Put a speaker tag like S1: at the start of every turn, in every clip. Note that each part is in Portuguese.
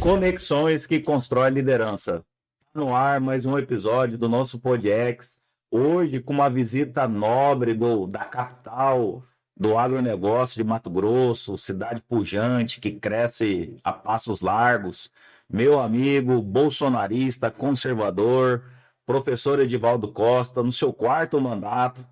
S1: Conexões que constrói liderança. No ar, mais um episódio do nosso PodX. Hoje, com uma visita nobre da capital do agronegócio de Mato Grosso, cidade pujante que cresce a passos largos. Meu amigo bolsonarista, conservador, professor Edivaldo Costa, no seu quarto mandato,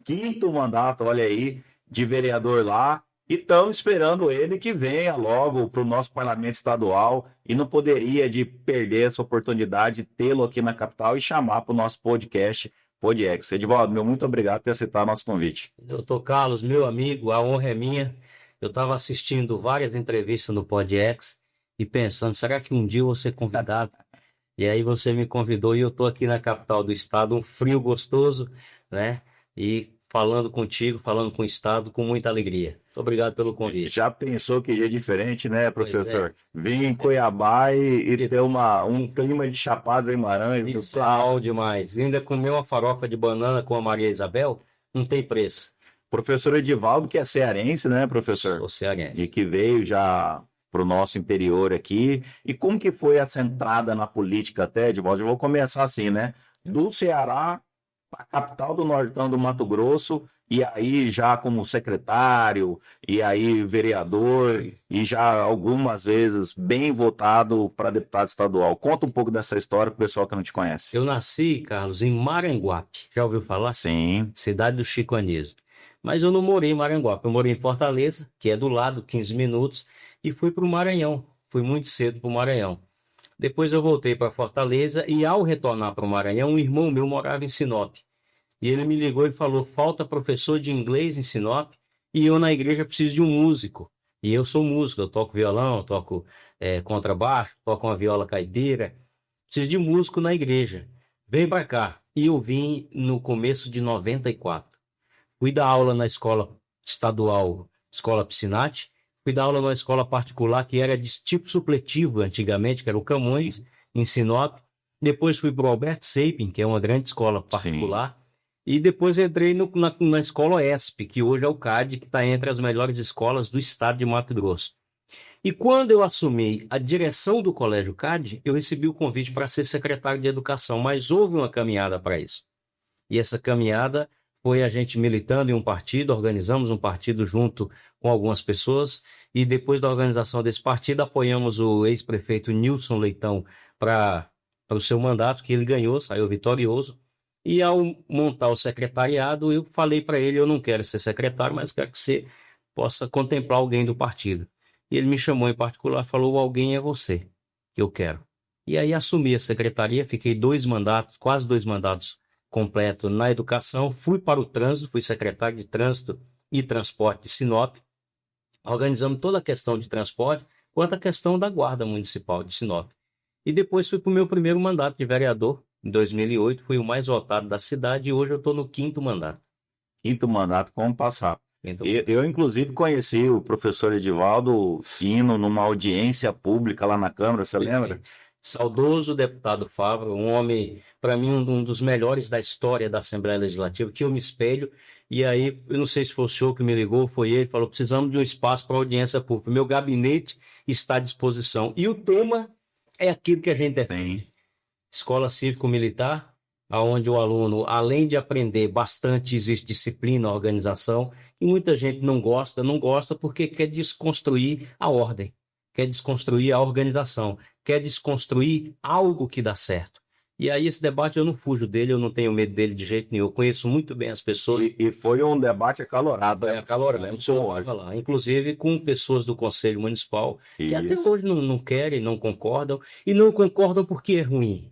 S1: quinto mandato, olha aí, de vereador lá. E estamos esperando ele que venha logo para o nosso parlamento estadual e não poderia de perder essa oportunidade de tê-lo aqui na capital e chamar para o nosso podcast PodX. Edivaldo, meu muito obrigado por aceitar nosso convite.
S2: Doutor Carlos, meu amigo, a honra é minha. Eu estava assistindo várias entrevistas no PodX e pensando, será que um dia eu vou ser convidado? E aí você me convidou e eu estou aqui na capital do estado, um frio gostoso, né? E falando contigo, falando com o estado, com muita alegria. Muito obrigado pelo convite.
S1: Já pensou que dia diferente, né, professor? Vim em Cuiabá e ter um clima de Chapada dos Guimarães.
S2: Isso é bom demais. E ainda comer uma farofa de banana com a Maria Isabel, não tem preço.
S1: Professor Edivaldo, que é cearense, né, professor?
S2: Sou cearense.
S1: De que veio já para o nosso interior aqui. E como que foi essa entrada na política até, Edivaldo? Eu vou começar assim, né? Do Ceará para a capital do Nortão do Mato Grosso, e aí já como secretário, e aí vereador, e já algumas vezes bem votado para deputado estadual. Conta um pouco dessa história para o pessoal que não te conhece.
S2: Eu nasci, Carlos, em Maranguape. Já ouviu falar?
S1: Sim.
S2: Cidade do Chico Anísio. Mas eu não morei em Maranguape. Eu morei em Fortaleza, que é do lado, 15 minutos, e fui para o Maranhão. Fui muito cedo para o Maranhão. Depois eu voltei para Fortaleza e, ao retornar para o Maranhão, um irmão meu morava em Sinop. E ele me ligou e falou, falta professor de inglês em Sinop e eu na igreja preciso de um músico. E eu sou músico, eu toco violão, eu toco contrabaixo, toco uma viola caipira. Preciso de músico na igreja. Vem para cá. E eu vim no começo de 94. Fui dar aula na escola estadual, Escola Piscinati. Fui dar aula numa escola particular que era de tipo supletivo antigamente, que era o Camões, em Sinop. Depois fui para o Alberto Seipin, que é uma grande escola particular. Sim. E depois entrei na escola OESP, que hoje é o CAD, que está entre as melhores escolas do estado de Mato Grosso. E quando eu assumi a direção do Colégio CAD, eu recebi o convite para ser secretário de Educação, mas houve uma caminhada para isso. E essa caminhada foi a gente militando em um partido, organizamos um partido junto com algumas pessoas, e depois da organização desse partido, apoiamos o ex-prefeito Nilson Leitão para o seu mandato, que ele ganhou, saiu vitorioso. E ao montar o secretariado, eu falei para ele, eu não quero ser secretário, mas quero que você possa contemplar alguém do partido. E ele me chamou em particular e falou, alguém é você, que eu quero. E aí assumi a secretaria, fiquei 2 mandatos, quase 2 mandatos completos na educação, fui para o trânsito, fui secretário de Trânsito e Transporte de Sinop, organizamos toda a questão de transporte, quanto a questão da Guarda Municipal de Sinop. E depois fui para o meu primeiro mandato de vereador, em 2008, fui o mais votado da cidade e hoje eu estou no 5º mandato.
S1: 5º mandato, como passar? Eu, inclusive, conheci o professor Edivaldo Fino numa audiência pública lá na Câmara, você lembra?
S2: Saudoso deputado Fávaro, um homem, para mim, um dos melhores da história da Assembleia Legislativa, que eu me espelho. E aí, eu não sei se foi o senhor que me ligou, foi ele, falou, precisamos de um espaço para audiência pública. Meu gabinete está à disposição. E o tema é aquilo que a gente defende. Sim. Escola cívico-militar, onde o aluno, além de aprender bastante, existe disciplina, organização, e muita gente não gosta porque quer desconstruir a ordem, quer desconstruir a organização, quer desconstruir algo que dá certo. E aí esse debate eu não fujo dele, eu não tenho medo dele de jeito nenhum, eu conheço muito bem as pessoas.
S1: E foi um debate acalorado.
S2: É acalorado, inclusive com pessoas do Conselho Municipal, que até hoje não querem, não concordam, e não concordam porque é ruim.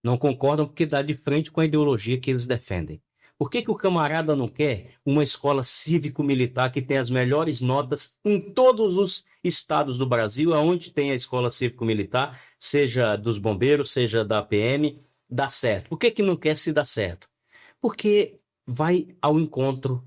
S2: Não concordam porque dá de frente com a ideologia que eles defendem. Por que o camarada não quer uma escola cívico-militar que tenha as melhores notas em todos os estados do Brasil, aonde tem a escola cívico-militar, seja dos bombeiros, seja da PM, dá certo? Por que não quer se dar certo? Porque vai ao encontro,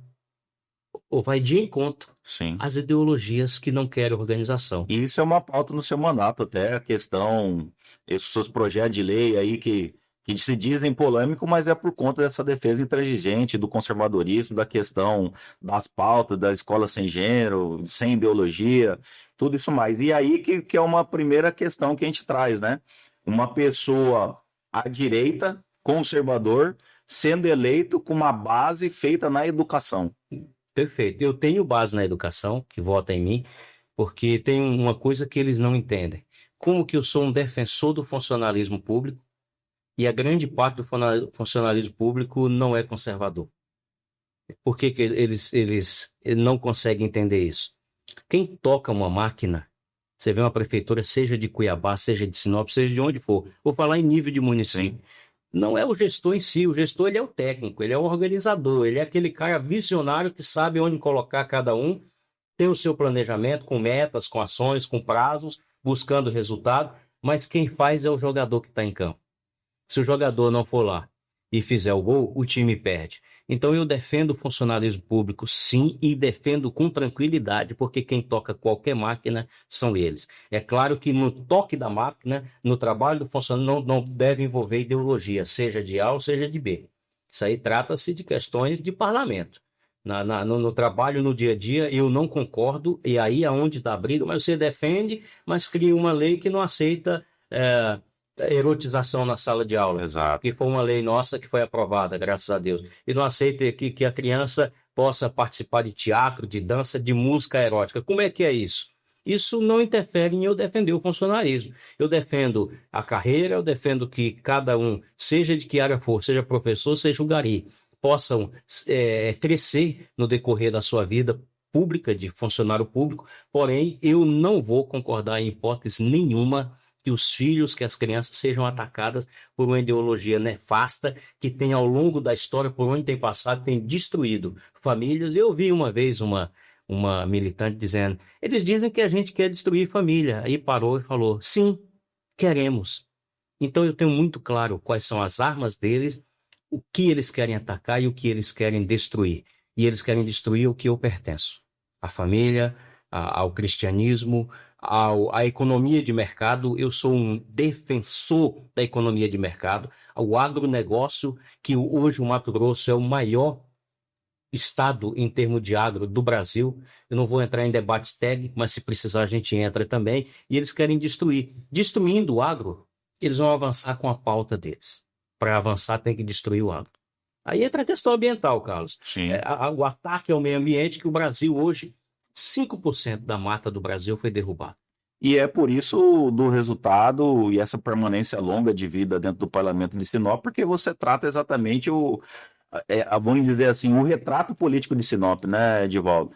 S2: ou vai de encontro,
S1: sim,
S2: às ideologias que não querem organização.
S1: E isso é uma pauta no seu mandato, até a questão, esses seus projetos de lei aí que se dizem polêmicos, mas é por conta dessa defesa intransigente do conservadorismo, da questão das pautas, da escola sem gênero, sem ideologia. tudo isso mais. E aí que é uma primeira questão que a gente traz, né? Uma pessoa à direita, conservador, sendo eleito com uma base feita na educação.
S2: Perfeito. Eu tenho base na educação, que vota em mim, porque tem uma coisa que eles não entendem. Como que eu sou um defensor do funcionalismo público e a grande parte do funcionalismo público não é conservador? Por que que eles não conseguem entender isso? Quem toca uma máquina, você vê uma prefeitura, seja de Cuiabá, seja de Sinop, seja de onde for, vou falar em nível de município.
S1: Sim.
S2: Não é o gestor em si, o gestor ele é o técnico, ele é o organizador, ele é aquele cara visionário que sabe onde colocar cada um, tem o seu planejamento com metas, com ações, com prazos, buscando resultado, mas quem faz é o jogador que está em campo. Se o jogador não for lá e fizer o gol, o time perde. Então eu defendo o funcionalismo público, sim, e defendo com tranquilidade, porque quem toca qualquer máquina são eles. É claro que no toque da máquina, no trabalho do funcionário, não deve envolver ideologia, seja de A ou seja de B. Isso aí trata-se de questões de parlamento. No trabalho, no dia a dia, eu não concordo, e aí é onde está a briga, mas você defende, mas cria uma lei que não aceita erotização na sala de aula.
S1: Exato.
S2: Que foi uma lei nossa que foi aprovada, graças a Deus. E não aceita que a criança possa participar de teatro, de dança, de música erótica. Como é que é isso? Isso não interfere em eu defender o funcionalismo. Eu defendo a carreira, eu defendo que cada um, seja de que área for, seja professor, seja o gari, possam crescer no decorrer da sua vida pública, de funcionário público, porém, eu não vou concordar em hipótese nenhuma que os filhos, que as crianças sejam atacadas por uma ideologia nefasta que tem ao longo da história, por onde tem passado, tem destruído famílias. Eu vi uma vez uma militante dizendo, eles dizem que a gente quer destruir família. Aí parou e falou, sim, queremos. Então eu tenho muito claro quais são as armas deles, o que eles querem atacar e o que eles querem destruir. E eles querem destruir o que eu pertenço. A família, ao cristianismo, à economia de mercado. Eu sou um defensor da economia de mercado, ao agronegócio, que hoje o Mato Grosso é o maior estado em termos de agro do Brasil. Eu não vou entrar em debates técnicos, mas se precisar a gente entra também. E eles querem destruir. Destruindo o agro, eles vão avançar com a pauta deles. Para avançar tem que destruir o agro. Aí entra a questão ambiental, Carlos.
S1: Sim.
S2: O ataque ao meio ambiente, que o Brasil hoje, 5% da mata do Brasil foi derrubada.
S1: E é por isso do resultado e essa permanência longa de vida dentro do parlamento de Sinop, porque você trata exatamente vamos dizer assim, o retrato político de Sinop, né, Edivaldo?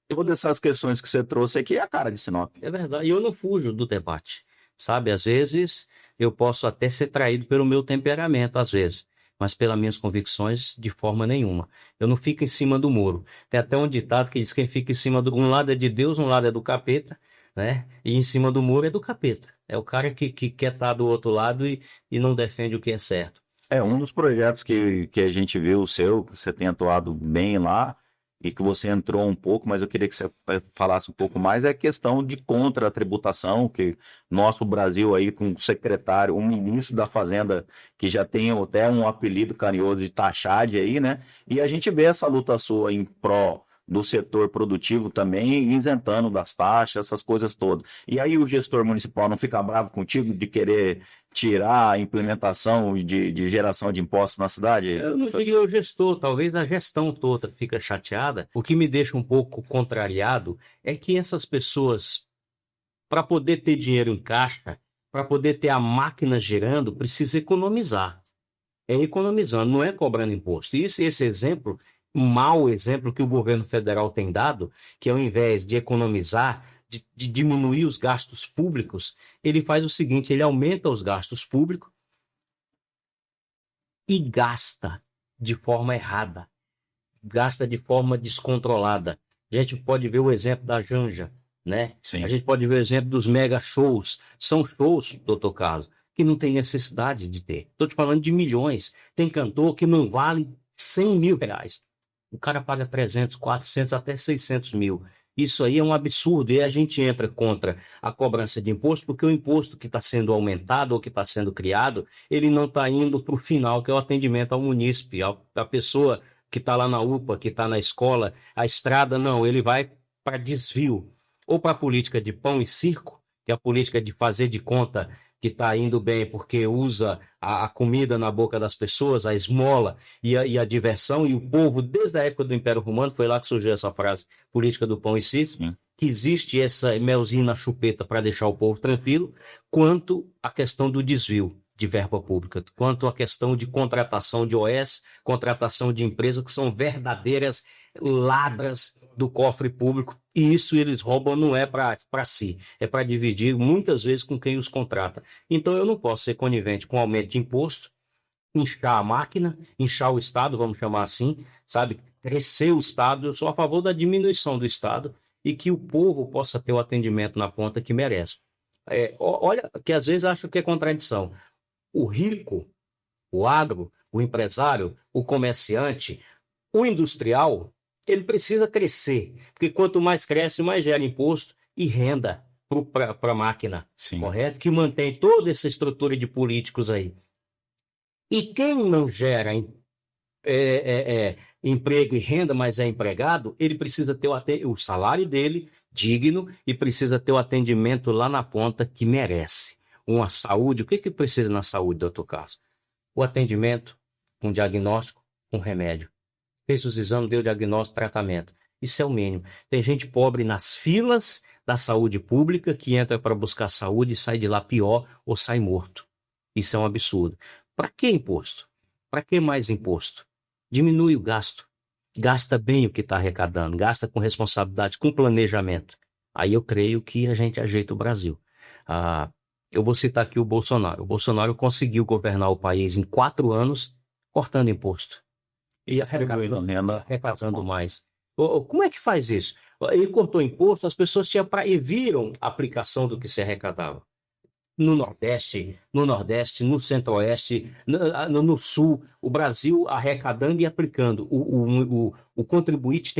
S1: Todas essas questões que você trouxe aqui é a cara de Sinop.
S2: É verdade, e eu não fujo do debate, sabe? Às vezes eu posso até ser traído pelo meu temperamento, às vezes, mas pelas minhas convicções, de forma nenhuma. Eu não fico em cima do muro. Tem até um ditado que diz que quem fica em cima um lado é de Deus, um lado é do capeta, né? E em cima do muro é do capeta. É o cara que quer estar do outro lado e não defende o que é certo.
S1: É um dos projetos que a gente viu o seu, que você tem atuado bem lá, e que você entrou um pouco, mas eu queria que você falasse um pouco mais, é a questão de contra a tributação, que nosso Brasil aí com o secretário, o ministro da Fazenda, que já tem até um apelido carinhoso de Taxade aí, né? E a gente vê essa luta sua em pró do setor produtivo também, isentando das taxas, essas coisas todas. E aí o gestor municipal não fica bravo contigo de querer tirar a implementação de geração de impostos na cidade?
S2: Eu não digo o gestor, talvez a gestão toda fica chateada. O que me deixa um pouco contrariado é que essas pessoas, para poder ter dinheiro em caixa, para poder ter a máquina girando, precisa economizar. É economizando, não é cobrando imposto. E esse exemplo, um mau exemplo que o governo federal tem dado, que ao invés de economizar, de diminuir os gastos públicos, ele faz o seguinte, ele aumenta os gastos públicos e gasta de forma errada, gasta de forma descontrolada. A gente pode ver o exemplo da Janja, né?
S1: Sim.
S2: A gente pode ver o exemplo dos mega shows. São shows, doutor Carlos, que não tem necessidade de ter. Estou te falando de milhões. Tem cantor que não vale 100 mil reais. O cara paga 300, 400, até 600 mil. Isso aí é um absurdo e a gente entra contra a cobrança de imposto, porque o imposto que está sendo aumentado ou que está sendo criado, ele não está indo para o final, que é o atendimento ao munícipe, a pessoa que está lá na UPA, que está na escola, a estrada, não, ele vai para desvio. ou para a política de pão e circo, que é a política de fazer de conta que está indo bem porque usa a comida na boca das pessoas, a esmola e a diversão, e o povo, desde a época do Império Romano, foi lá que surgiu essa frase, política do pão e circo, que existe essa melzinho na chupeta para deixar o povo tranquilo, quanto a questão do desvio de verba pública, quanto a questão de contratação de OS, contratação de empresas que são verdadeiras ladras do cofre público, e isso eles roubam não é para si, é para dividir muitas vezes com quem os contrata. Então eu não posso ser conivente com aumento de imposto, inchar a máquina, inchar o Estado, vamos chamar assim, sabe? Crescer o Estado. Eu sou a favor da diminuição do Estado e que o povo possa ter o atendimento na ponta que merece. Olha, que às vezes acho que é contradição. O rico, o agro, o empresário, o comerciante, o industrial, ele precisa crescer, porque quanto mais cresce, mais gera imposto e renda para a máquina, correto? Que mantém toda essa estrutura de políticos aí. E quem não gera emprego e renda, mas é empregado, ele precisa ter o salário dele digno e precisa ter o atendimento lá na ponta que merece. Uma saúde, o que precisa na saúde, doutor Carlos? O atendimento, um diagnóstico, um remédio. Fez os exames, deu diagnóstico, tratamento. Isso é o mínimo. Tem gente pobre nas filas da saúde pública que entra para buscar saúde e sai de lá pior ou sai morto. Isso é um absurdo. Para que imposto? Para que mais imposto? Diminui o gasto. Gasta bem o que está arrecadando. Gasta com responsabilidade, com planejamento. Aí eu creio que a gente ajeita o Brasil. Eu vou citar aqui o Bolsonaro. O Bolsonaro conseguiu governar o país em 4 anos cortando imposto. E arrecadando mais. Como é que faz isso? Ele cortou imposto, as pessoas e viram a aplicação do que se arrecadava. No Nordeste, no Centro-Oeste, no Sul, o Brasil arrecadando e aplicando. O contribuinte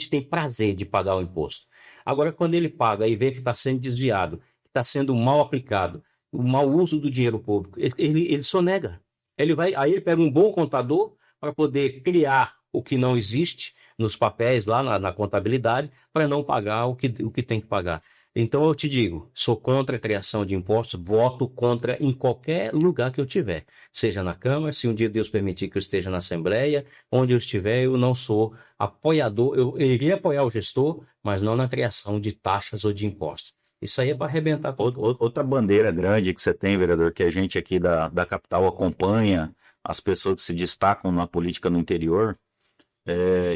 S2: tem prazer de pagar o imposto. Agora, quando ele paga e vê que está sendo desviado, que está sendo mal aplicado, o mau uso do dinheiro público, ele sonega. Aí ele pega um bom contador para poder criar o que não existe nos papéis lá na contabilidade, para não pagar o que tem que pagar. Então eu te digo, sou contra a criação de impostos, voto contra em qualquer lugar que eu tiver, seja na Câmara, se um dia Deus permitir que eu esteja na Assembleia, onde eu estiver, eu não sou apoiador, eu iria apoiar o gestor, mas não na criação de taxas ou de impostos. Isso aí é para arrebentar tudo.
S1: Outra bandeira grande que você tem, vereador, que a gente aqui da capital acompanha, as pessoas que se destacam na política no interior,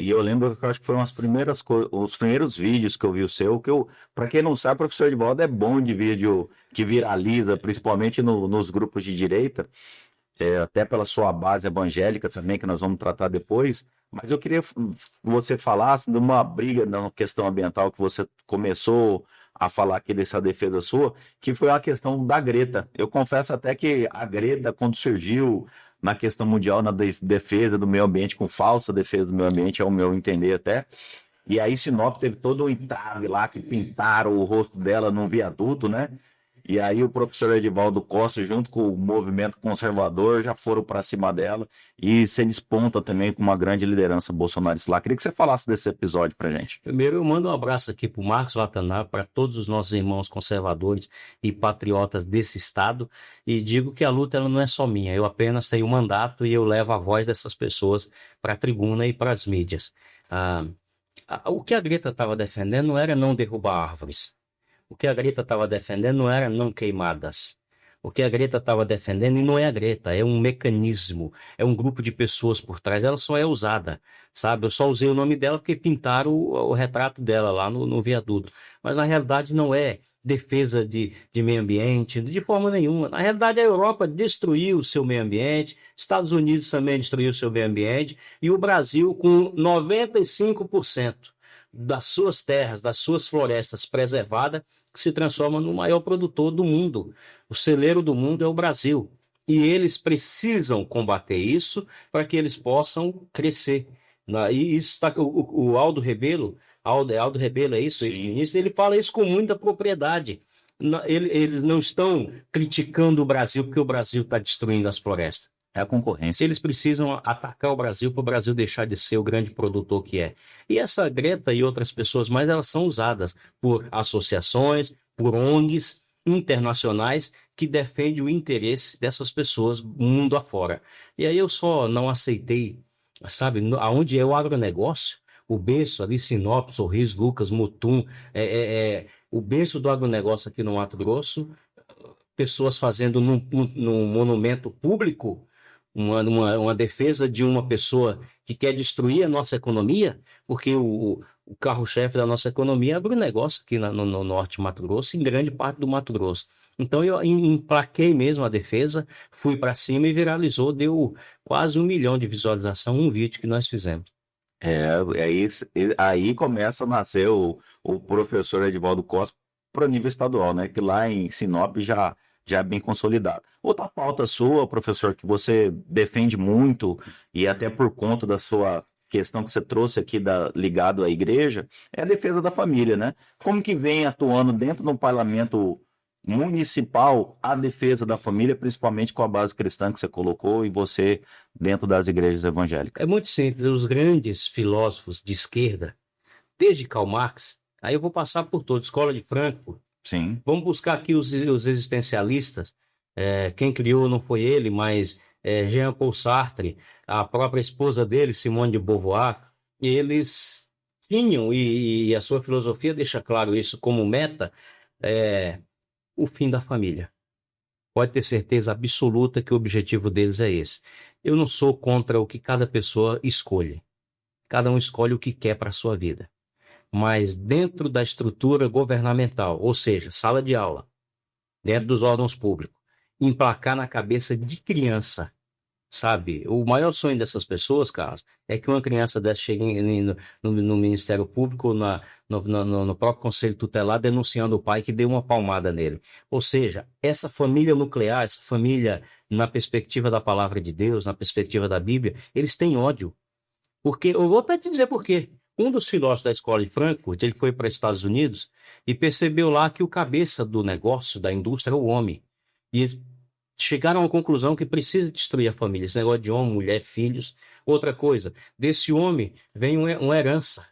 S1: e eu lembro que eu acho que foram os primeiros vídeos que eu vi o seu, para quem não sabe, o professor Edivaldo é bom de vídeo que viraliza, principalmente nos grupos de direita, até pela sua base evangélica também, que nós vamos tratar depois, mas eu queria que você falasse de uma briga na questão ambiental que você começou a falar aqui dessa defesa sua, que foi a questão da Greta. Eu confesso até que a Greta, quando surgiu na questão mundial, na defesa do meio ambiente, com falsa defesa do meio ambiente, é o meu entender até, e aí Sinop teve todo um entrave lá, que pintaram o rosto dela num viaduto, né? E aí o professor Edivaldo Costa, junto com o movimento conservador, já foram para cima dela e se desponta também com uma grande liderança bolsonarista lá. Queria que você falasse desse episódio pra gente.
S2: Primeiro eu mando um abraço aqui para o Marcos Watanabe, para todos os nossos irmãos conservadores e patriotas desse estado, e digo que a luta ela não é só minha, eu apenas tenho um mandato e eu levo a voz dessas pessoas para a tribuna e para as mídias. O que a Greta estava defendendo não era não derrubar árvores. O que a Greta estava defendendo não era não queimadas. O que a Greta estava defendendo, e não é a Greta, é um mecanismo, é um grupo de pessoas por trás, ela só é usada, sabe? Eu só usei o nome dela porque pintaram o retrato dela lá no viaduto. Mas na realidade não é defesa de meio ambiente, de forma nenhuma. Na realidade a Europa destruiu o seu meio ambiente, Estados Unidos também destruiu o seu meio ambiente, e o Brasil com 95% das suas terras, das suas florestas preservadas, que se transforma no maior produtor do mundo. O celeiro do mundo é o Brasil. E eles precisam combater isso para que eles possam crescer. E isso tá, o Aldo Rebelo, Aldo Rebelo, é isso? Ele fala isso com muita propriedade. Eles não estão criticando o Brasil porque o Brasil está destruindo as florestas.
S1: É a concorrência.
S2: Eles precisam atacar o Brasil para o Brasil deixar de ser o grande produtor que é. E essa Greta e outras pessoas mais, elas são usadas por associações, por ONGs internacionais que defendem o interesse dessas pessoas mundo afora. E aí eu só não aceitei, sabe, aonde é o agronegócio, o berço ali, Sinop, Sorriso, Lucas, Mutum, o berço do agronegócio aqui no Mato Grosso, pessoas fazendo num monumento público uma defesa de uma pessoa que quer destruir a nossa economia, porque o carro-chefe da nossa economia é agronegócio aqui no norte de Mato Grosso, em grande parte do Mato Grosso. Então eu emplaquei mesmo a defesa, fui para cima e viralizou, deu quase 1 milhão de visualização, um vídeo que nós fizemos.
S1: Aí começa a nascer o professor Edivaldo Costa para o nível estadual, né? Que lá em Sinop já é bem consolidado. Outra pauta sua, professor, que você defende muito, e até por conta da sua questão que você trouxe aqui ligado à igreja, é a defesa da família, né? Como que vem atuando dentro do parlamento municipal a defesa da família, principalmente com a base cristã que você colocou e você dentro das igrejas evangélicas?
S2: É muito simples, os grandes filósofos de esquerda, desde Karl Marx, aí eu vou passar por todos, Escola de Frankfurt.
S1: Sim.
S2: Vamos buscar aqui os existencialistas. Quem criou não foi ele, mas Jean-Paul Sartre, a própria esposa dele, Simone de Beauvoir. Eles tinham, e a sua filosofia deixa claro isso como meta, o fim da família. Pode ter certeza absoluta que o objetivo deles é esse. Eu não sou contra o que cada pessoa escolhe. Cada um escolhe o que quer para a sua vida. Mas dentro da estrutura governamental, ou seja, sala de aula, dentro dos órgãos públicos, emplacar na cabeça de criança, sabe? O maior sonho dessas pessoas, Carlos, é que uma criança dessa chegue no Ministério Público, no próprio Conselho Tutelar, denunciando o pai que deu uma palmada nele. Ou seja, essa família nuclear, essa família, na perspectiva da palavra de Deus, na perspectiva da Bíblia, eles têm ódio. Porque, eu vou até te dizer por quê. Um dos filósofos da Escola de Frankfurt, ele foi para os Estados Unidos e percebeu lá que o cabeça do negócio, da indústria, é o homem. E chegaram à conclusão que precisa destruir a família. Esse negócio de homem, mulher, filhos. Outra coisa, desse homem vem uma herança.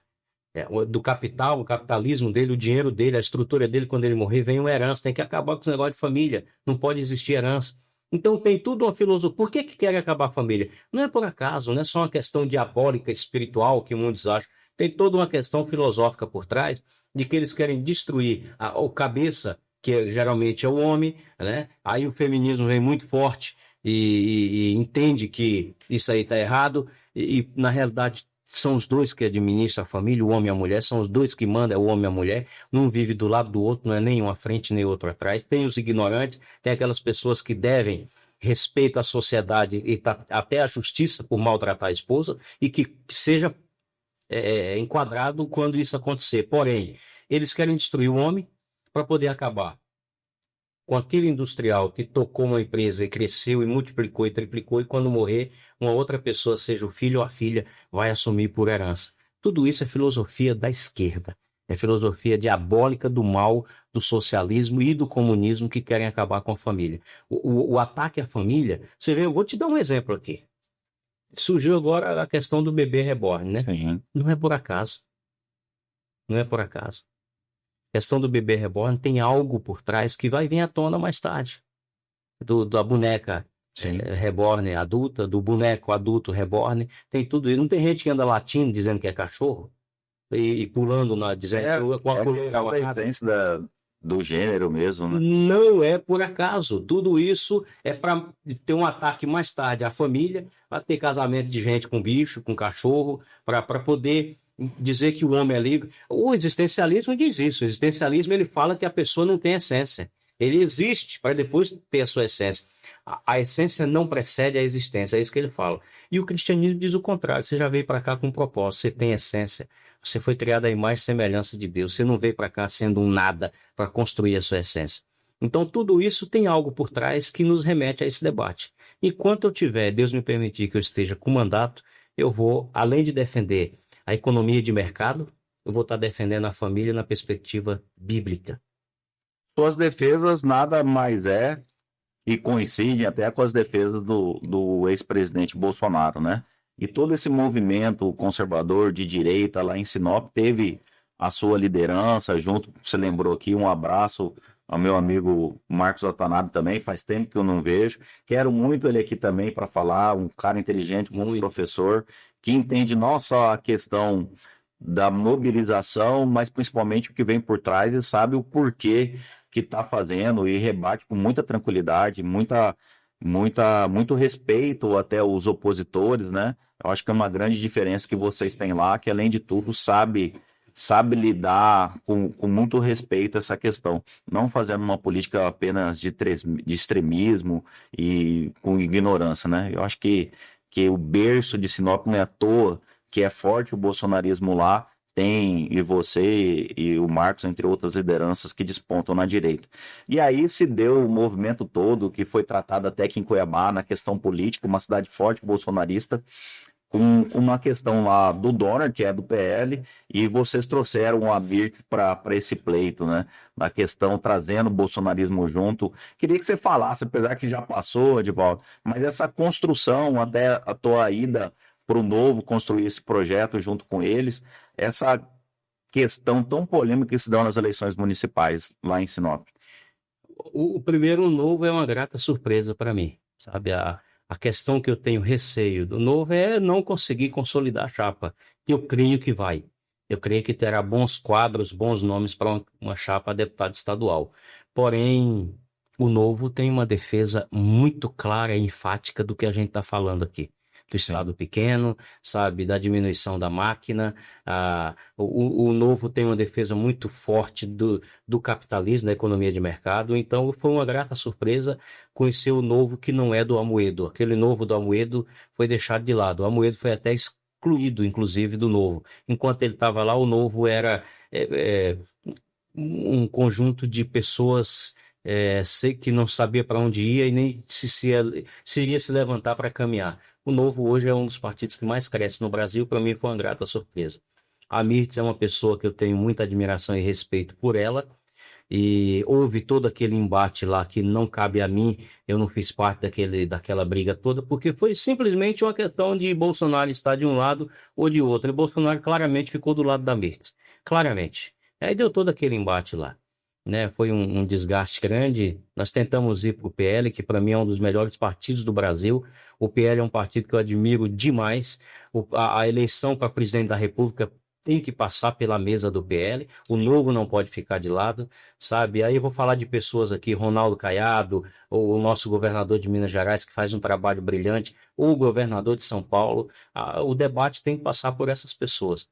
S2: Do capital, o capitalismo dele, o dinheiro dele, a estrutura dele, quando ele morrer, vem uma herança. Tem que acabar com esse negócio de família. Não pode existir herança. Então tem tudo uma filosofia. Por que querem acabar a família? Não é por acaso, não é só uma questão diabólica, espiritual, que muitos acham. Tem toda uma questão filosófica por trás de que eles querem destruir o cabeça, que geralmente é o homem, né? Aí o feminismo vem muito forte e entende que isso aí está errado e, na realidade, são os dois que administram a família, o homem e a mulher, são os dois que mandam, é o homem e a mulher, um vive do lado do outro, não é nem um à frente nem outro atrás. Tem os ignorantes, tem aquelas pessoas que devem respeito à sociedade e até à justiça por maltratar a esposa e que seja enquadrado quando isso acontecer. Porém, eles querem destruir o homem para poder acabar com aquele industrial que tocou uma empresa e cresceu e multiplicou e triplicou, e quando morrer, uma outra pessoa, seja o filho ou a filha, vai assumir por herança. Tudo isso é filosofia da esquerda. É filosofia diabólica do mal, do socialismo e do comunismo que querem acabar com a família. O ataque à família, você vê, eu vou te dar um exemplo aqui. Surgiu agora a questão do bebê reborn, né?
S1: Sim.
S2: Não é por acaso. Não é por acaso. A questão do bebê reborn tem algo por trás que vai vir à tona mais tarde. Da boneca reborn adulta, do boneco adulto reborn, tem tudo isso. Não tem gente que anda latindo dizendo que é cachorro e pulando dizendo que
S1: é a essência do gênero mesmo, né?
S2: Não é por acaso. Tudo isso é para ter um ataque mais tarde à família, para ter casamento de gente com bicho, com cachorro, para poder dizer que o homem é livre. O existencialismo diz isso. O existencialismo ele fala que a pessoa não tem essência. Ele existe para depois ter a sua essência. A essência não precede a existência, é isso que ele fala. E o cristianismo diz o contrário. Você já veio para cá com um propósito, você tem essência. Você foi criado à imagem e semelhança de Deus. Você não veio para cá sendo um nada para construir a sua essência. Então, tudo isso tem algo por trás que nos remete a esse debate. Enquanto eu tiver, Deus me permitir que eu esteja com mandato, eu vou, além de defender a economia de mercado, eu vou estar defendendo a família na perspectiva bíblica.
S1: Suas defesas nada mais é e coincidem até com as defesas do ex-presidente Bolsonaro, né? E todo esse movimento conservador de direita lá em Sinop teve a sua liderança, junto, você lembrou aqui, um abraço ao meu amigo Marcos Watanabe também, faz tempo que eu não vejo. Quero muito ele aqui também para falar, um cara inteligente, um
S2: Muito.
S1: professor, que entende não só a questão da mobilização, mas principalmente o que vem por trás e sabe o porquê que está fazendo e rebate com muita tranquilidade, muito respeito até os opositores, né? Eu acho que é uma grande diferença que vocês têm lá, que além de tudo sabe lidar com muito respeito essa questão, não fazendo uma política apenas de extremismo e com ignorância, né? Eu acho que o berço de Sinop não é à toa, que é forte o bolsonarismo lá, tem e você e o Marcos, entre outras lideranças que despontam na direita. E aí se deu o movimento todo que foi tratado até aqui em Cuiabá na questão política, uma cidade forte bolsonarista, com uma questão lá do Donner, que é do PL, e vocês trouxeram a Birk para esse pleito, né? Na questão trazendo o bolsonarismo junto. Queria que você falasse, apesar que já passou, Edivaldo, mas essa construção até a tua ida para o Novo, construir esse projeto junto com eles, essa questão tão polêmica que se deu nas eleições municipais lá em Sinop.
S2: O primeiro novo é uma grata surpresa para mim, sabe? A questão que eu tenho receio do novo é não conseguir consolidar a chapa. Eu creio que vai. Eu creio que terá bons quadros, bons nomes para uma chapa a deputado estadual. Porém, o novo tem uma defesa muito clara e enfática do que a gente está falando aqui. Do
S1: Sim.
S2: Estado pequeno, sabe, da diminuição da máquina. O novo tem uma defesa muito forte do capitalismo, da economia de mercado. Então, foi uma grata surpresa conhecer o novo que não é do Amoedo. Aquele novo do Amoedo foi deixado de lado. O Amoedo foi até excluído, inclusive, do novo. Enquanto ele estava lá, o novo era um conjunto de pessoas que não sabia para onde ia e nem se iria se levantar para caminhar. O Novo hoje é um dos partidos que mais cresce no Brasil. Para mim foi uma grata surpresa. A Mirtz é uma pessoa que eu tenho muita admiração e respeito por ela. E houve todo aquele embate lá que não cabe a mim, eu não fiz parte daquela briga toda, porque foi simplesmente uma questão de Bolsonaro estar de um lado ou de outro. E Bolsonaro claramente ficou do lado da Mirtz. Claramente. Aí deu todo aquele embate lá. Né? Foi um desgaste grande. Nós tentamos ir para o PL, que para mim é um dos melhores partidos do Brasil. O PL é um partido que eu admiro demais. A eleição para presidente da República tem que passar pela mesa do PL. O Novo não pode ficar de lado, sabe? Aí eu vou falar de pessoas aqui, Ronaldo Caiado, ou o nosso governador de Minas Gerais, que faz um trabalho brilhante, ou o governador de São Paulo. O debate tem que passar por essas pessoas.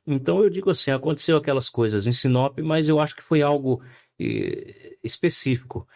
S2: Então eu digo assim, aconteceu aquelas coisas em Sinop, mas eu acho que foi algo específico.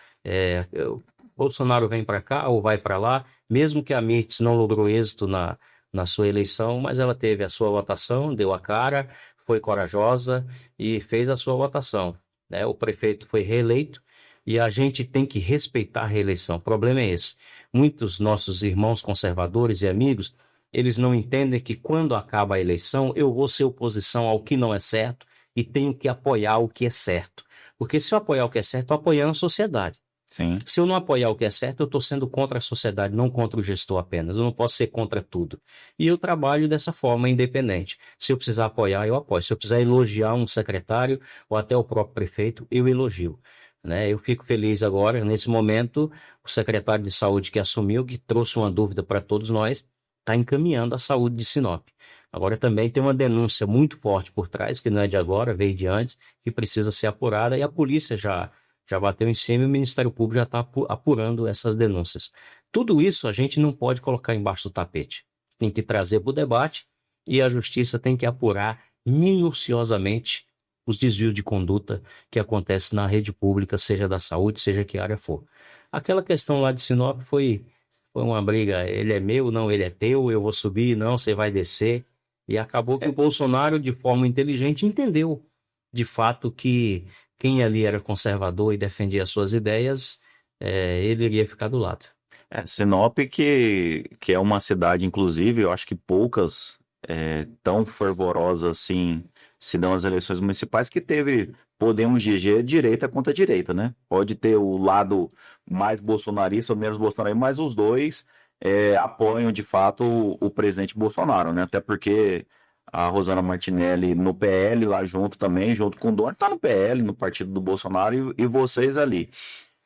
S2: O Bolsonaro vem para cá ou vai para lá, mesmo que a Mirtz não logrou êxito na sua eleição, mas ela teve a sua votação, deu a cara, foi corajosa e fez a sua votação. Né? O prefeito foi reeleito e a gente tem que respeitar a reeleição. O problema é esse. Muitos nossos irmãos conservadores e amigos, eles não entendem que quando acaba a eleição, eu vou ser oposição ao que não é certo e tenho que apoiar o que é certo. Porque se eu apoiar o que é certo, estou apoiando a sociedade.
S1: Sim.
S2: Se eu não apoiar o que é certo, eu estou sendo contra a sociedade, não contra o gestor apenas. Eu não posso ser contra tudo. E eu trabalho dessa forma, independente. Se eu precisar apoiar, eu apoio. Se eu precisar elogiar um secretário ou até o próprio prefeito, eu elogio. Né? Eu fico feliz agora, nesse momento, o secretário de saúde que assumiu, que trouxe uma dúvida para todos nós, está encaminhando a saúde de Sinop. Agora também tem uma denúncia muito forte por trás, que não é de agora, veio de antes, que precisa ser apurada, e a polícia já bateu em cima e o Ministério Público já está apurando essas denúncias. Tudo isso a gente não pode colocar embaixo do tapete. Tem que trazer para o debate e a justiça tem que apurar minuciosamente os desvios de conduta que acontecem na rede pública, seja da saúde, seja que área for. Aquela questão lá de Sinop foi uma briga, ele é meu, não, ele é teu, eu vou subir, não, você vai descer. E acabou que o Bolsonaro, de forma inteligente, entendeu, de fato, que quem ali era conservador e defendia as suas ideias, ele iria ficar do lado.
S1: Sinop que é uma cidade, inclusive, eu acho que poucas tão fervorosas assim se dão as eleições municipais, que teve, podemos dizer, direita contra direita, né? Pode ter o lado mais bolsonarista ou menos bolsonarista, mas os dois apoiam de fato o presidente Bolsonaro, né? Até porque a Rosana Martinelli no PL lá junto também, junto com o Dória, tá no PL, no partido do Bolsonaro, e vocês ali.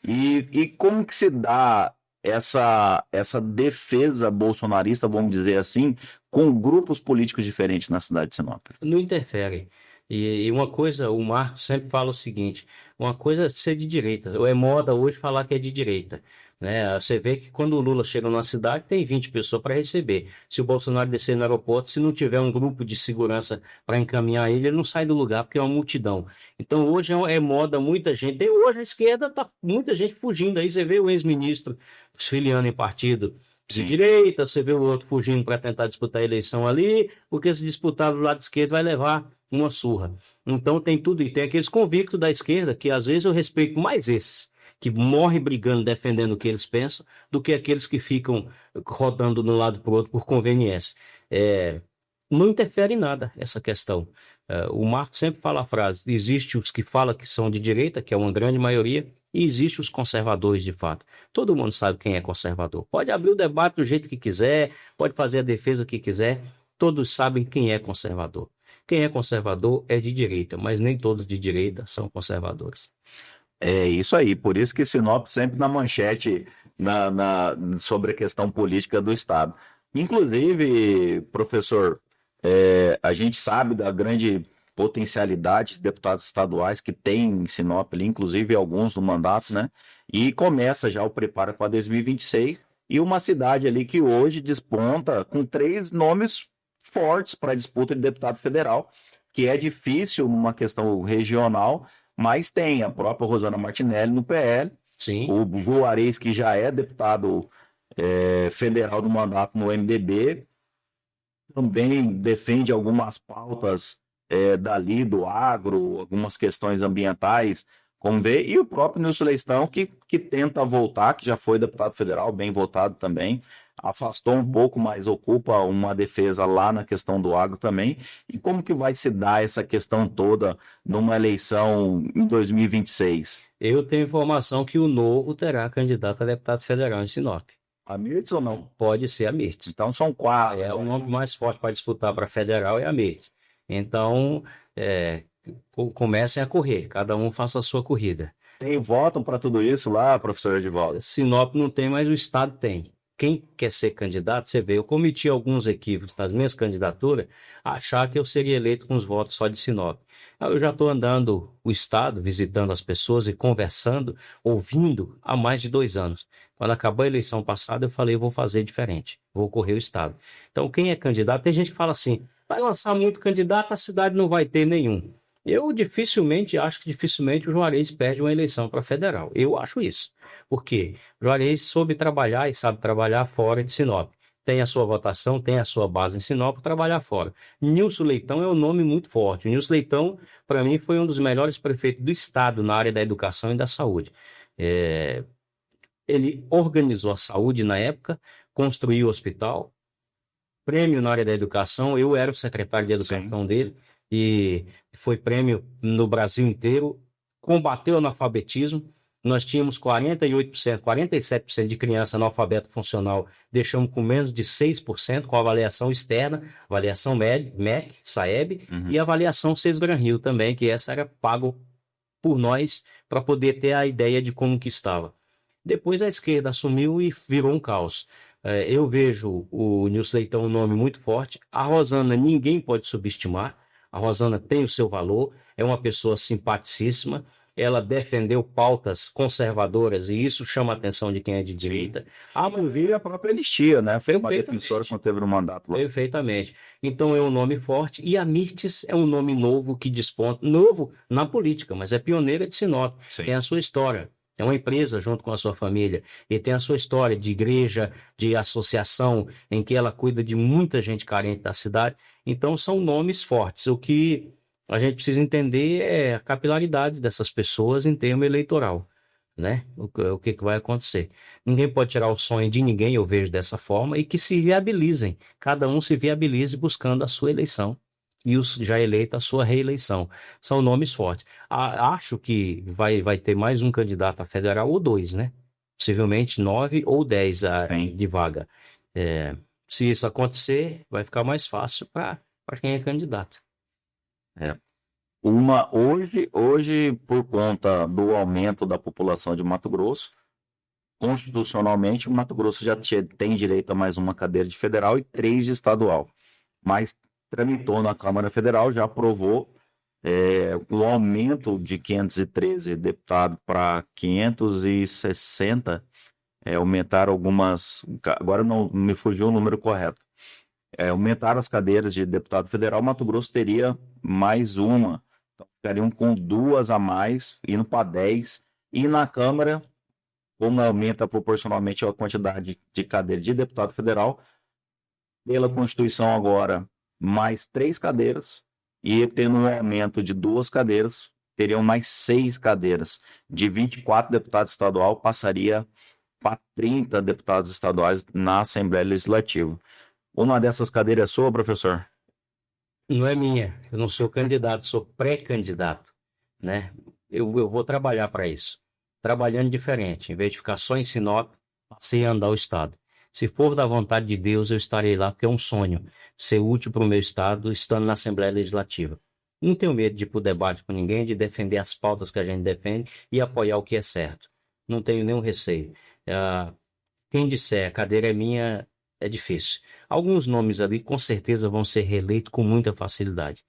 S1: E como que se dá essa defesa bolsonarista, vamos dizer assim, com grupos políticos diferentes na cidade de Sinop?
S2: Não interfere. E uma coisa, o Marcos sempre fala o seguinte: uma coisa é ser de direita, ou é moda hoje falar que é de direita, né? Você vê que quando o Lula chega numa cidade, tem 20 pessoas para receber. Se o Bolsonaro descer no aeroporto, se não tiver um grupo de segurança para encaminhar ele, ele não sai do lugar, porque é uma multidão. Então hoje é moda, muita gente. Hoje a esquerda tá muita gente fugindo. Aí você vê o ex-ministro se filiando em partido de
S1: Sim.
S2: direita, você vê o outro fugindo para tentar disputar a eleição ali, porque se disputar do lado esquerdo vai levar uma surra. Então tem tudo, e tem aqueles convictos da esquerda, que às vezes eu respeito mais esses, que morrem brigando, defendendo o que eles pensam, do que aqueles que ficam rodando de um lado para o outro por conveniência. Não interfere em nada essa questão. O Marco sempre fala a frase: existe os que falam que são de direita, que é uma grande maioria, e existe os conservadores de fato. Todo mundo sabe quem é conservador. Pode abrir o debate do jeito que quiser, pode fazer a defesa que quiser, todos sabem quem é conservador. Quem é conservador é de direita, mas nem todos de direita são conservadores.
S1: É isso aí, por isso que Sinop sempre na manchete sobre a questão política do Estado. Inclusive, professor, a gente sabe da grande potencialidade de deputados estaduais que tem em Sinop, ali, inclusive alguns no mandato, né? E começa já o preparo para 2026, e uma cidade ali que hoje desponta com 3 nomes fortes para a disputa de deputado federal, que é difícil numa questão regional, mas tem a própria Rosana Martinelli no PL,
S2: Sim.
S1: o Juarez, que já é deputado federal do mandato no MDB, também defende algumas pautas dali do agro, algumas questões ambientais, como vê, e o próprio Nilson Leistão, que tenta voltar, que já foi deputado federal, bem votado também, afastou um pouco, mas ocupa uma defesa lá na questão do agro também. E como que vai se dar essa questão toda numa eleição em 2026?
S2: Eu tenho informação que o Novo terá candidato a deputado federal em Sinop.
S1: A Mirtz ou não?
S2: Pode ser a Mirtz.
S1: Então são 4.
S2: O nome mais forte para disputar para federal é a Mirtz. Então, comecem a correr, cada um faça a sua corrida.
S1: Tem voto para tudo isso lá, professor Edivaldo?
S2: Sinop não tem, mas o Estado tem. Quem quer ser candidato, você vê, eu cometi alguns equívocos nas minhas candidaturas, achar que eu seria eleito com os votos só de Sinop. Eu já estou andando o Estado, visitando as pessoas e conversando, ouvindo há mais de 2 anos. Quando acabou a eleição passada, eu falei, eu vou fazer diferente, vou correr o Estado. Então, quem é candidato, tem gente que fala assim, vai lançar muito candidato, a cidade não vai ter nenhum. Eu acho que dificilmente o Juarez perde uma eleição para federal. Eu acho isso. Por quê? O Juarez soube trabalhar e sabe trabalhar fora de Sinop. Tem a sua votação, tem a sua base em Sinop para trabalhar fora. Nilson Leitão é um nome muito forte. O Nilson Leitão, para mim, foi um dos melhores prefeitos do estado na área da educação e da saúde. Ele organizou a saúde na época, construiu o hospital, prêmio na área da educação. Eu era o secretário de educação dele e foi prêmio no Brasil inteiro. Combateu o analfabetismo. Nós tínhamos 48%, 47% de criança analfabeto funcional, deixamos com menos de 6%, com avaliação externa, avaliação MEC, SAEB, e avaliação Sesbran-Rio também, que essa era pago por nós para poder ter a ideia de como que estava. Depois a esquerda assumiu e virou um caos. Eu vejo o Nilson Leitão um nome muito forte. A Rosana ninguém pode subestimar. A Rosana tem o seu valor, é uma pessoa simpaticíssima. Ela defendeu pautas conservadoras e isso chama a atenção de quem é de direita.
S1: Inclusive a própria anistia, né? Foi uma defensora quando teve no mandato lá.
S2: Perfeitamente. Então é um nome forte. E a Mirtz é um nome novo que desponta. Novo na política, mas é pioneira de Sinop.
S1: Sim.
S2: Tem a sua história. É uma empresa junto com a sua família. E tem a sua história de igreja, de associação, em que ela cuida de muita gente carente da cidade. Então são nomes fortes. O que a gente precisa entender é a capilaridade dessas pessoas em termo eleitoral, né? O que vai acontecer. Ninguém pode tirar o sonho de ninguém, eu vejo dessa forma, e que se viabilizem. Cada um se viabilize buscando a sua eleição. e os já eleito a sua reeleição. São nomes fortes. Acho que vai ter mais um candidato a federal ou dois, né? Possivelmente 9 ou 10
S1: Sim.
S2: de vaga. Se isso acontecer, vai ficar mais fácil para quem é candidato.
S1: Hoje, por conta do aumento da população de Mato Grosso, constitucionalmente, o Mato Grosso já tem direito a mais uma cadeira de federal e 3 de estadual. Mas tramitou na Câmara Federal, já aprovou o aumento de 513 deputados para 560, aumentaram algumas. Agora não me fugiu o número correto. Aumentaram as cadeiras de deputado federal, Mato Grosso teria mais uma. Então, ficariam com 2 a mais, indo para 10. E na Câmara, como aumenta proporcionalmente a quantidade de cadeiras de deputado federal, pela Constituição agora, mais 3 cadeiras, e tendo um aumento de 2 cadeiras, teriam mais 6 cadeiras. De 24 deputados estaduais, passaria para 30 deputados estaduais na Assembleia Legislativa. Uma dessas cadeiras é sua, professor?
S2: Não é minha, eu não sou candidato, sou pré-candidato, né? Eu vou trabalhar para isso, trabalhando diferente, em vez de ficar só em Sinop, passei a andar o estado. Se for da vontade de Deus, eu estarei lá, porque é um sonho ser útil para o meu estado, estando na Assembleia Legislativa. Não tenho medo de ir para o debate com ninguém, de defender as pautas que a gente defende e apoiar o que é certo. Não tenho nenhum receio. Quem disser a cadeira é minha, é difícil. Alguns nomes ali com certeza vão ser reeleitos com muita facilidade.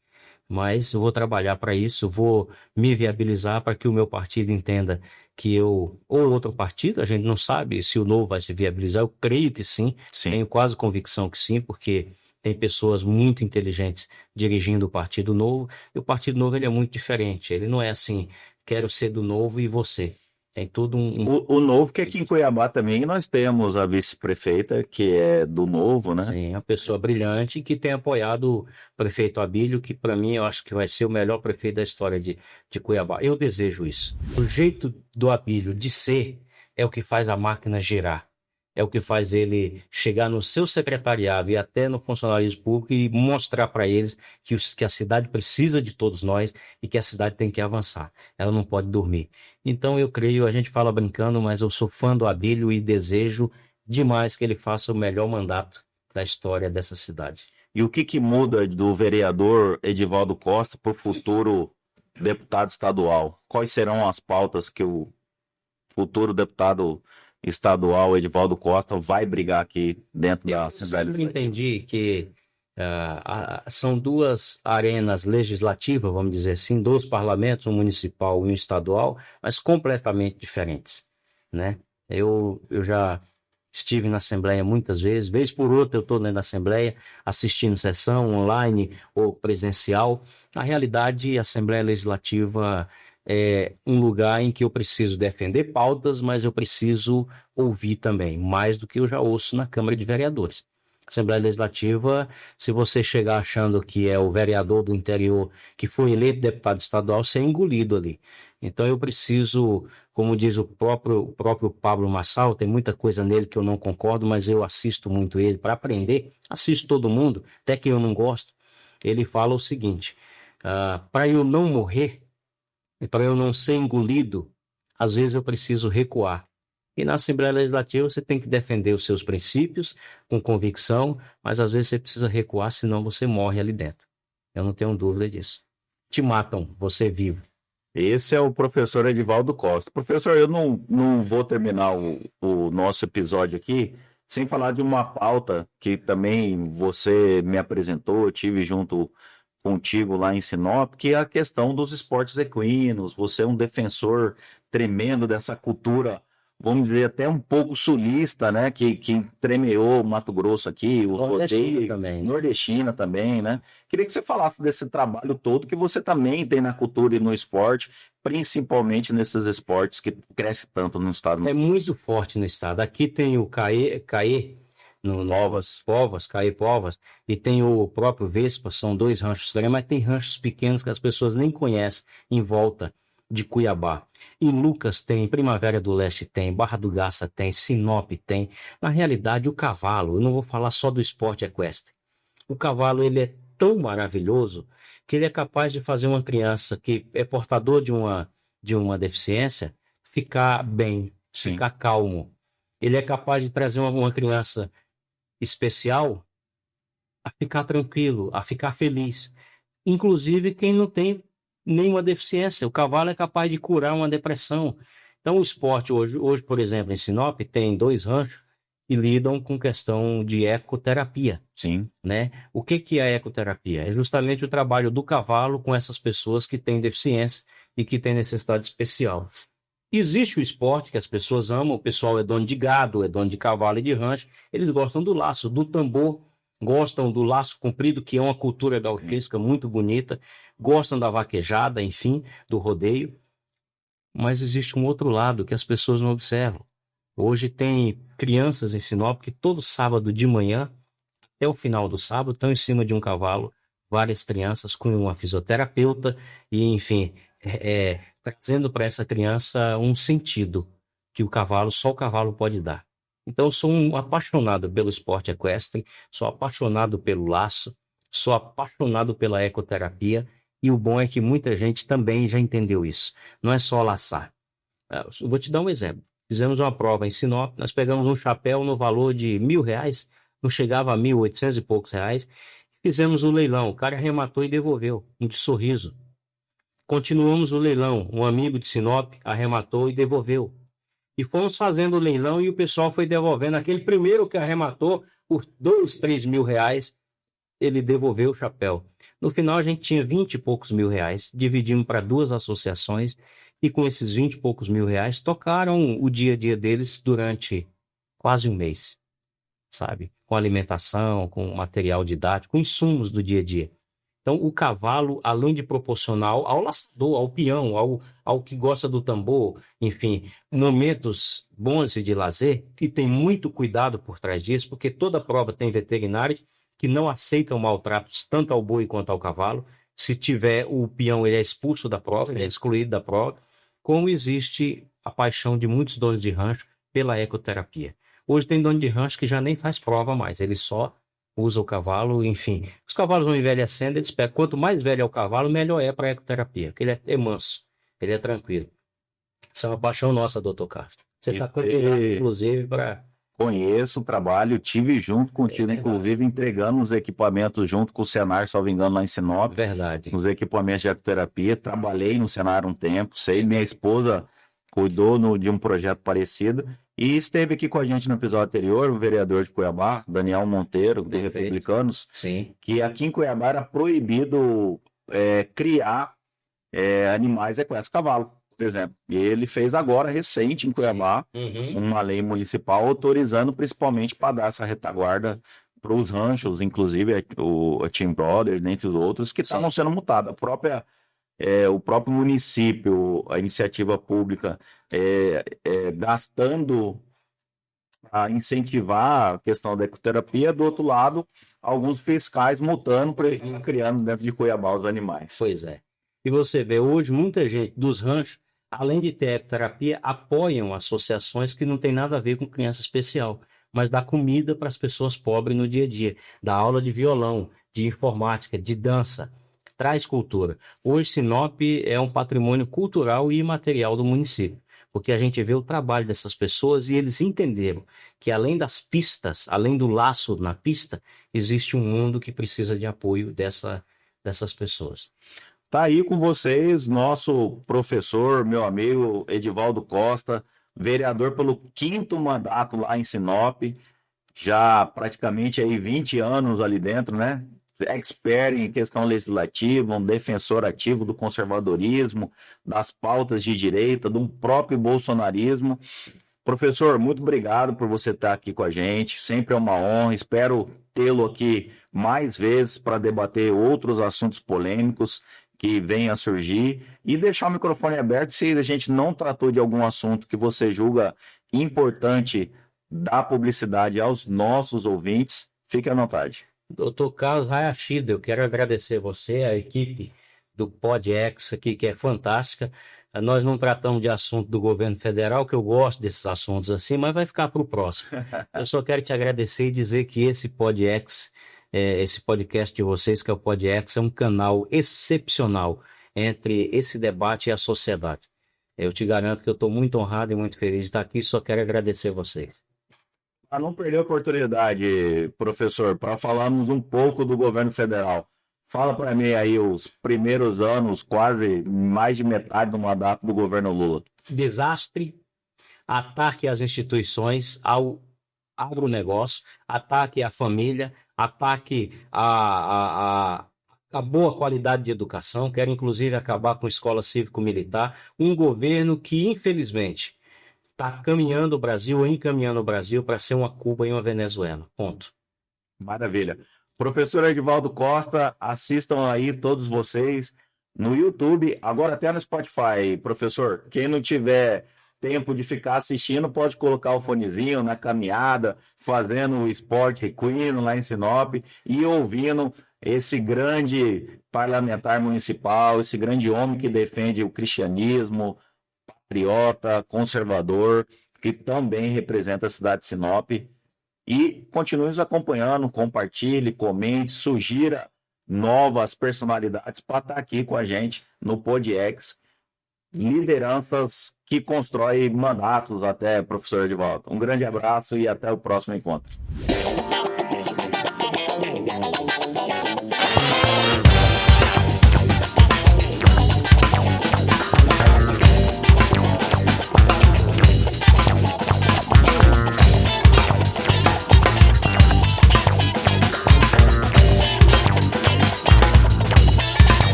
S2: Mas eu vou trabalhar para isso, vou me viabilizar para que o meu partido entenda que ou outro partido, a gente não sabe se o Novo vai se viabilizar, eu creio que sim, tenho quase convicção que sim, porque tem pessoas muito inteligentes dirigindo o Partido Novo, e o Partido Novo ele é muito diferente, ele não é assim, quero ser do Novo e você. Tem todo
S1: O Novo, que aqui em Cuiabá também nós temos a vice-prefeita, que é do Novo, né?
S2: Sim, uma pessoa brilhante que tem apoiado o prefeito Abílio, que para mim eu acho que vai ser o melhor prefeito da história de Cuiabá. Eu desejo isso. O jeito do Abílio de ser é o que faz a máquina girar. É o que faz ele chegar no seu secretariado e até no funcionalismo público e mostrar para eles que a cidade precisa de todos nós e que a cidade tem que avançar. Ela não pode dormir. Então eu creio, a gente fala brincando, mas eu sou fã do Abílio e desejo demais que ele faça o melhor mandato da história dessa cidade.
S1: E o que muda do vereador Edivaldo Costa para o futuro deputado estadual? Quais serão as pautas que o futuro deputado estadual Edivaldo Costa vai brigar aqui dentro da Assembleia
S2: Legislativa? Eu
S1: Legislativa?
S2: entendi que são 2 arenas legislativas, vamos dizer assim, 2 parlamentos, um municipal e um estadual, mas completamente diferentes, né? Eu já estive na Assembleia muitas vezes, vez por outra eu estou dentro da Assembleia, assistindo sessão online ou presencial. Na realidade, a Assembleia Legislativa é um lugar em que eu preciso defender pautas, mas eu preciso ouvir também, mais do que eu já ouço na Câmara de Vereadores. Assembleia Legislativa, se você chegar achando que é o vereador do interior que foi eleito deputado estadual, você é engolido ali. Então eu preciso, como diz o próprio Pablo Marçal, tem muita coisa nele que eu não concordo, mas eu assisto muito ele para aprender, assisto todo mundo, até que eu não gosto. Ele fala o seguinte, para eu não morrer, e para eu não ser engolido, às vezes eu preciso recuar. E na Assembleia Legislativa você tem que defender os seus princípios com convicção, mas às vezes você precisa recuar, senão você morre ali dentro. Eu não tenho dúvida disso. Te matam, você vive.
S1: Esse é o professor Edivaldo Costa. Professor, eu não vou terminar o nosso episódio aqui sem falar de uma pauta que também você me apresentou, eu tive junto contigo lá em Sinop, que é a questão dos esportes equinos. Você é um defensor tremendo dessa cultura, vamos dizer, até um pouco sulista, né? Que tremeou o Mato Grosso aqui, os rodeios, nordestina também, né? Queria que você falasse desse trabalho todo que você também tem na cultura e no esporte, principalmente nesses esportes que crescem tanto no estado.
S2: É muito forte no estado. Aqui tem o CAE, no Povas, CAE Povas, e tem o próprio Vespa, são 2 ranchos grandes, mas tem ranchos pequenos que as pessoas nem conhecem em volta de Cuiabá. Em Lucas tem, Primavera do Leste tem, Barra do Garça tem, Sinop tem. Na realidade, o cavalo, eu não vou falar só do esporte equestre. O cavalo, ele é tão maravilhoso que ele é capaz de fazer uma criança que é portador de uma deficiência ficar bem,
S1: Sim.
S2: ficar calmo. Ele é capaz de trazer uma criança especial a ficar tranquilo, a ficar feliz. Inclusive quem não tem nenhuma deficiência. O cavalo é capaz de curar uma depressão. Então o esporte hoje, por exemplo, em Sinop, tem 2 ranchos que lidam com questão de ecoterapia,
S1: Sim.
S2: né? O que é a ecoterapia? É justamente o trabalho do cavalo com essas pessoas que têm deficiência e que têm necessidade especial. Existe o esporte que as pessoas amam, o pessoal é dono de gado, é dono de cavalo e de rancho, eles gostam do laço, do tambor, gostam do laço comprido, que é uma cultura gauchesca muito bonita, gostam da vaquejada, enfim, do rodeio. Mas existe um outro lado que as pessoas não observam. Hoje tem crianças em Sinop que todo sábado de manhã, até o final do sábado, estão em cima de um cavalo, várias crianças com uma fisioterapeuta e, enfim, trazendo para essa criança um sentido que só o cavalo pode dar. Então, eu sou um apaixonado pelo esporte equestre, sou apaixonado pelo laço, sou apaixonado pela ecoterapia, e o bom é que muita gente também já entendeu isso. Não é só laçar. Eu vou te dar um exemplo. Fizemos uma prova em Sinop, nós pegamos um chapéu no valor de R$ 1.000, não chegava a 1.800 e poucos reais, fizemos o leilão, o cara arrematou e devolveu, um de sorriso. Continuamos o leilão, um amigo de Sinop arrematou e devolveu. E fomos fazendo o leilão e o pessoal foi devolvendo. Aquele primeiro que arrematou por 2, 3 mil reais, ele devolveu o chapéu. No final a gente tinha 20 e poucos mil reais, dividimos para 2 associações e com esses 20 e poucos mil reais tocaram o dia a dia deles durante quase um mês, sabe? Com alimentação, com material didático, com insumos do dia a dia. Então, o cavalo, além de proporcional ao laçador, ao peão, ao que gosta do tambor, enfim, momentos bons de lazer, e tem muito cuidado por trás disso, porque toda prova tem veterinários que não aceitam maltratos tanto ao boi quanto ao cavalo. Se tiver o peão, ele é expulso da prova, ele é excluído da prova, como existe a paixão de muitos donos de rancho pela ecoterapia. Hoje tem dono de rancho que já nem faz prova mais, ele só usa o cavalo, enfim. Os cavalos vão envelhecendo, eles pegam. Quanto mais velho é o cavalo, melhor é para a ecoterapia, porque ele é manso, ele é tranquilo. Isso é uma paixão nossa, doutor Castro. Você está convidado, inclusive, para...
S1: Conheço o trabalho, tive junto contigo, inclusive, entregando os equipamentos junto com o Senar, salvo engano, lá em Sinop.
S2: Verdade.
S1: Os equipamentos de ecoterapia. Trabalhei no Senar um tempo, sei, minha esposa cuidou de um projeto parecido. E esteve aqui com a gente no episódio anterior, o vereador de Cuiabá, Daniel Monteiro, do Republicanos,
S2: Sim.
S1: que aqui em Cuiabá era proibido criar animais equestres, cavalo, por exemplo. E ele fez agora, recente, em Cuiabá, uma lei municipal autorizando principalmente para dar essa retaguarda para os ranchos, inclusive a Team Brothers, dentre os outros, que estavam sendo multados. O próprio município, a iniciativa pública, gastando a incentivar a questão da ecoterapia, do outro lado, alguns fiscais multando e criando dentro de Cuiabá os animais.
S2: Pois é. E você vê, hoje, muita gente dos ranchos, além de ter ecoterapia, apoiam associações que não tem nada a ver com criança especial, mas dá comida para as pessoas pobres no dia a dia, dá aula de violão, de informática, de dança, traz cultura. Hoje, Sinop é um patrimônio cultural e imaterial do município, porque a gente vê o trabalho dessas pessoas e eles entenderam que além das pistas, além do laço na pista, existe um mundo que precisa de apoio dessas pessoas.
S1: Tá aí com vocês, nosso professor, meu amigo Edivaldo Costa, vereador pelo 5º mandato lá em Sinop, já praticamente aí 20 anos ali dentro, né? Expert em questão legislativa, um defensor ativo do conservadorismo, das pautas de direita, do próprio bolsonarismo. Professor, muito obrigado por você estar aqui com a gente, sempre é uma honra, espero tê-lo aqui mais vezes para debater outros assuntos polêmicos que venham a surgir e deixar o microfone aberto se a gente não tratou de algum assunto que você julga importante dar publicidade aos nossos ouvintes, fique à vontade.
S2: Doutor Carlos Hayashida, eu quero agradecer você, a equipe do PodX aqui, que é fantástica. Nós não tratamos de assunto do governo federal, que eu gosto desses assuntos assim, mas vai ficar para o próximo. Eu só quero te agradecer e dizer que esse PodX esse podcast de vocês, que é o PodX, é um canal excepcional entre esse debate e a sociedade. Eu te garanto que eu estou muito honrado e muito feliz de estar aqui, só quero agradecer vocês.
S1: Para não perder a oportunidade, professor, para falarmos um pouco do governo federal. Fala para mim aí os primeiros anos, quase mais de metade do mandato do governo Lula.
S2: Desastre, ataque às instituições, ao agronegócio, ataque à família, ataque à boa qualidade de educação, quero inclusive acabar com a escola cívico-militar, um governo que, infelizmente, está caminhando o Brasil ou encaminhando o Brasil para ser uma Cuba e uma Venezuela. Ponto.
S1: Maravilha. Professor Edivaldo Costa, assistam aí todos vocês no YouTube, agora até no Spotify, professor. Quem não tiver tempo de ficar assistindo, pode colocar o fonezinho na caminhada, fazendo o esporte equino lá em Sinop e ouvindo esse grande parlamentar municipal, esse grande homem que defende o cristianismo, patriota, conservador, que também representa a cidade de Sinop. E continue nos acompanhando, compartilhe, comente, sugira novas personalidades para estar aqui com a gente no PodX. Lideranças que constroem mandatos até, professor Edivaldo. Um grande abraço e até o próximo encontro.